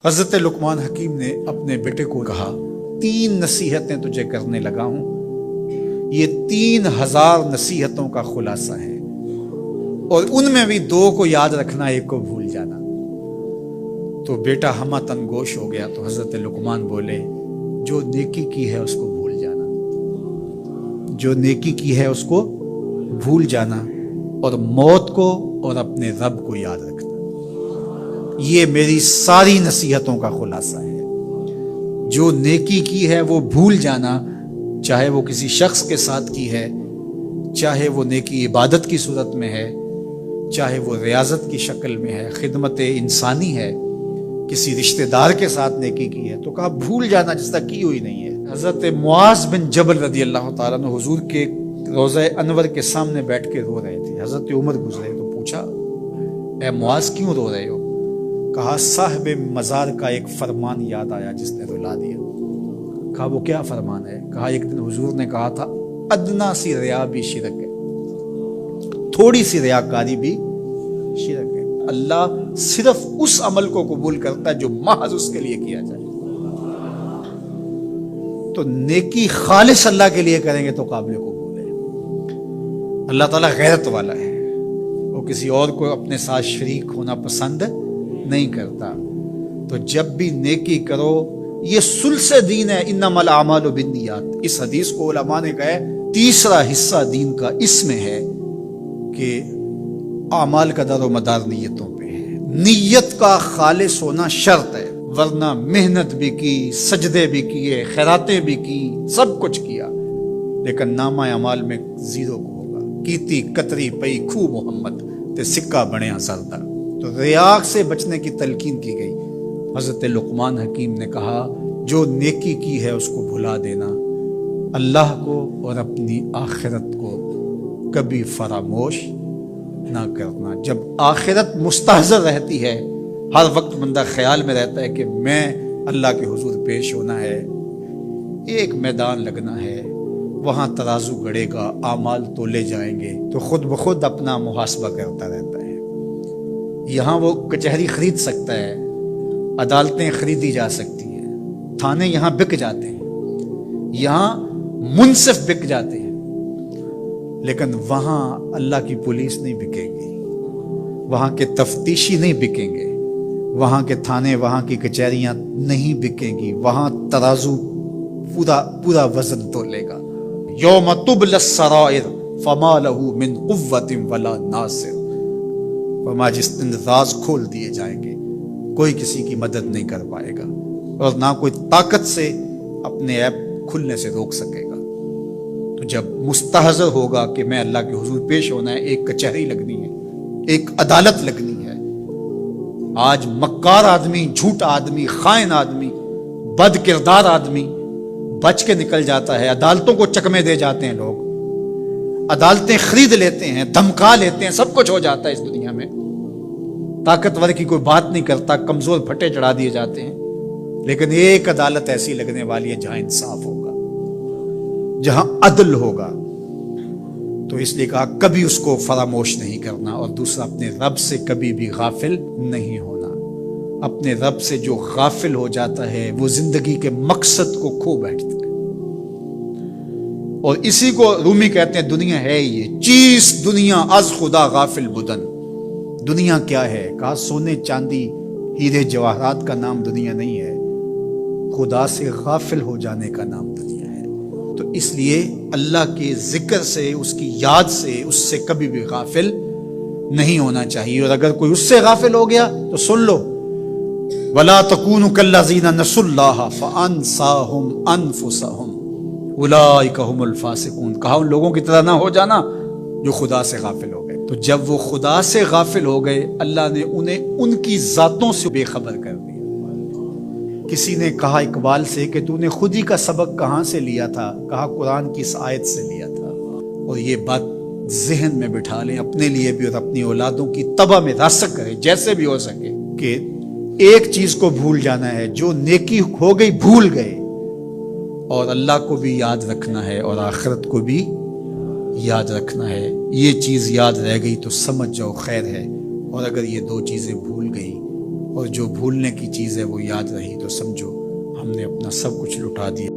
حضرت لقمان حکیم نے اپنے بیٹے کو کہا 3 نصیحتیں تجھے کرنے لگا ہوں، یہ 3000 نصیحتوں کا خلاصہ ہے، اور ان میں بھی 2 کو یاد رکھنا، 1 کو بھول جانا۔ تو بیٹا ہمہ تنگوش ہو گیا، تو حضرت لقمان بولے جو نیکی کی ہے اس کو بھول جانا، جو نیکی کی ہے اس کو بھول جانا، اور موت کو اور اپنے رب کو یاد رکھنا۔ یہ میری ساری نصیحتوں کا خلاصہ ہے۔ جو نیکی کی ہے وہ بھول جانا، چاہے وہ کسی شخص کے ساتھ کی ہے، چاہے وہ نیکی عبادت کی صورت میں ہے، چاہے وہ ریاضت کی شکل میں ہے، خدمت انسانی ہے، کسی رشتہ دار کے ساتھ نیکی کی ہے، تو کہا بھول جانا جس طرح کی ہوئی نہیں ہے۔ حضرت معاذ بن جبل رضی اللہ تعالیٰ عنہ حضور کے روضہ انور کے سامنے بیٹھ کے رو رہے تھے۔ حضرت عمر گزرے تو پوچھا اے معاذ کیوں رو رہے ہو؟ کہا صاحب مزار کا ایک فرمان یاد آیا جس نے رلا دیا۔ کہا وہ کیا فرمان ہے؟ کہا ایک دن حضور نے کہا تھا ادنا سی ریا بھی شرک ہے، تھوڑی سی ریاکاری بھی شرک ہے۔ اللہ صرف اس عمل کو قبول کرتا ہے جو محض اس کے لیے کیا جائے۔ تو نیکی خالص اللہ کے لیے کریں گے تو قابل قبول ہے۔ اللہ تعالیٰ غیرت والا ہے، وہ کسی اور کو اپنے ساتھ شریک ہونا پسند نہیں کرتا۔ تو جب بھی نیکی کرو، یہ ثلث دین ہے، انما الاعمال بالنیات۔ اس حدیث کو علماء نے کہا ہے تیسرا حصہ دین کا اس میں ہے کہ اعمال کا دار و مدار نیتوں پہ ہے۔ نیت کا خالص ہونا شرط ہے، ورنہ محنت بھی کی، سجدے بھی کیے، خیراتیں بھی کی، سب کچھ کیا، لیکن نامہ اعمال میں 0 کو ہوگا۔ کیتی کتری پئی کھو محمد تے سکہ بنیا زردہ۔ تو ریاء سے بچنے کی تلقین کی گئی۔ حضرت لقمان حکیم نے کہا جو نیکی کی ہے اس کو بھلا دینا، اللہ کو اور اپنی آخرت کو کبھی فراموش نہ کرنا۔ جب آخرت مستحضر رہتی ہے، ہر وقت بندہ خیال میں رہتا ہے کہ میں اللہ کے حضور پیش ہونا ہے، ایک میدان لگنا ہے، وہاں ترازو گڑے گا، اعمال تولے جائیں گے، تو خود بخود اپنا محاسبہ کرتا رہتا ہے۔ یہاں وہ کچہری خرید سکتا ہے، عدالتیں خریدی جا سکتی ہیں، تھانے یہاں بک جاتے ہیں، یہاں منصف بک جاتے ہیں، لیکن وہاں اللہ کی پولیس نہیں بکے گی، وہاں کے تفتیشی نہیں بکیں گے، وہاں کے تھانے، وہاں کی کچہریاں نہیں بکیں گی، وہاں ترازو پورا وزن تولے گا۔ یوم تبلی السرائر فما لہ من قوت ولا ناصر۔ فرمایا جس دن راز کھول دیے جائیں گے، کوئی کسی کی مدد نہیں کر پائے گا، اور نہ کوئی طاقت سے اپنے عیب کھلنے سے روک سکے گا۔ تو جب مستحضر ہوگا کہ میں اللہ کے حضور پیش ہونا ہے، ایک کچہری لگنی ہے، ایک عدالت لگنی ہے۔ آج مکار آدمی، جھوٹا آدمی، خائن آدمی، بد کردار آدمی بچ کے نکل جاتا ہے، عدالتوں کو چکمے دے جاتے ہیں لوگ، عدالتیں خرید لیتے ہیں، دھمکا لیتے ہیں، سب کچھ ہو جاتا ہے اس دنیا میں۔ طاقتور کی کوئی بات نہیں کرتا، کمزور پھٹے چڑھا دیے جاتے ہیں، لیکن ایک عدالت ایسی لگنے والی ہے جہاں انصاف ہوگا، جہاں عدل ہوگا۔ تو اس لیے کہا کبھی اس کو فراموش نہیں کرنا، اور دوسرا اپنے رب سے کبھی بھی غافل نہیں ہونا۔ اپنے رب سے جو غافل ہو جاتا ہے وہ زندگی کے مقصد کو کھو بیٹھتا ہے، اور اسی کو رومی کہتے ہیں دنیا ہے یہ چیز دنیا از خدا غافل بدن۔ دنیا کیا ہے؟ کہا سونے چاندی ہیرے جواہرات کا نام دنیا نہیں ہے، خدا سے غافل ہو جانے کا نام دنیا ہے۔ تو اس لیے اللہ کے ذکر سے، اس کی یاد سے، اس سے کبھی بھی غافل نہیں ہونا چاہیے۔ اور اگر کوئی اس سے غافل ہو گیا تو سن لو وَلَا تَكُونُوا كَالَّذِينَ نَسُوا اللَّهَ فَأَنسَاهُمْ أَنفُسَهُمْ اولئک هم الفاسقون۔ کہا ان لوگوں کی طرح نہ ہو جانا جو خدا سے غافل ہو گئے۔ تو جب وہ خدا سے غافل ہو گئے، اللہ نے انہیں ان کی ذاتوں سے بے خبر کر دیا۔ کسی نے کہا اقبال سے کہ تو نے خود ہی کا سبق کہاں سے لیا تھا؟ کہا قرآن کی اس آیت سے لیا تھا۔ اور یہ بات ذہن میں بٹھا لیں، اپنے لیے بھی اور اپنی اولادوں کی تباہ میں راسخ کریں جیسے بھی ہو سکے، کہ ایک چیز کو بھول جانا ہے، جو نیکی ہو گئی بھول گئے، اور اللہ کو بھی یاد رکھنا ہے اور آخرت کو بھی یاد رکھنا ہے۔ یہ چیز یاد رہ گئی تو سمجھ جاؤ خیر ہے، اور اگر یہ 2 چیزیں بھول گئی اور جو بھولنے کی چیز ہے وہ یاد رہی تو سمجھو ہم نے اپنا سب کچھ لٹا دیا